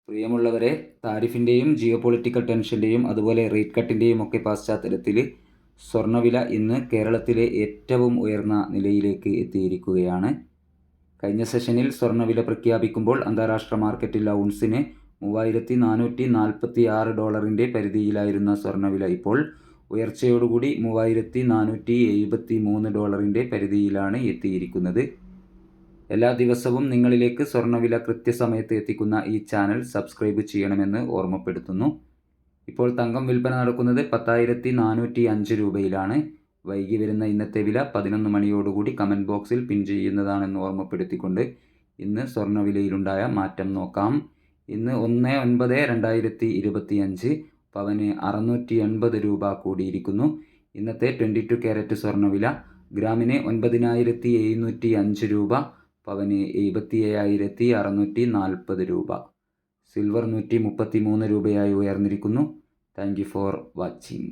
പ്രിയമുള്ളവരെ, താരിഫിൻ്റെയും geo political ടെൻഷൻ്റെയും അതുപോലെ rate കട്ടിൻ്റെയും ഒക്കെ പശ്ചാത്തലത്തിൽ സ്വർണ്ണവില ഇന്ന് കേരളത്തിലെ ഏറ്റവും ഉയർന്ന നിലയിലേക്ക് എത്തിയിരിക്കുകയാണ്. കഴിഞ്ഞ സെഷനിൽ സ്വർണ്ണവില പ്രഖ്യാപിക്കുമ്പോൾ അന്താരാഷ്ട്ര മാർക്കറ്റിൽ ഔൺസിന് $3446 പരിധിയിലായിരുന്ന സ്വർണ്ണവില ഇപ്പോൾ ഉയർച്ചയോടുകൂടി $3473 പരിധിയിലാണ് എത്തിയിരിക്കുന്നത്. എല്ലാ ദിവസവും നിങ്ങളിലേക്ക് സ്വർണ്ണവില കൃത്യസമയത്ത് എത്തിക്കുന്ന ഈ ചാനൽ സബ്സ്ക്രൈബ് ചെയ്യണമെന്ന് ഓർമ്മപ്പെടുത്തുന്നു. ഇപ്പോൾ തങ്കം വിൽപ്പന നടക്കുന്നത് 10,405 രൂപയിലാണ്. വൈകി വരുന്ന ഇന്നത്തെ വില 11 മണിയോടുകൂടി കമൻറ്റ് ബോക്സിൽ പിൻ ചെയ്യുന്നതാണെന്ന് ഓർമ്മപ്പെടുത്തിക്കൊണ്ട് ഇന്ന് സ്വർണ്ണവിലയിലുണ്ടായ മാറ്റം നോക്കാം. ഇന്ന് 1/9/2025 പവന് 680 രൂപ കൂടിയിരിക്കുന്നു. ഇന്നത്തെ 22 ക്യാരറ്റ് സ്വർണ്ണവില ഗ്രാമിന് 9,705 രൂപ, പവന് 77,640 രൂപ. സിൽവർ 133 രൂപയായി ഉയർന്നിരിക്കുന്നു. Thank you for watching.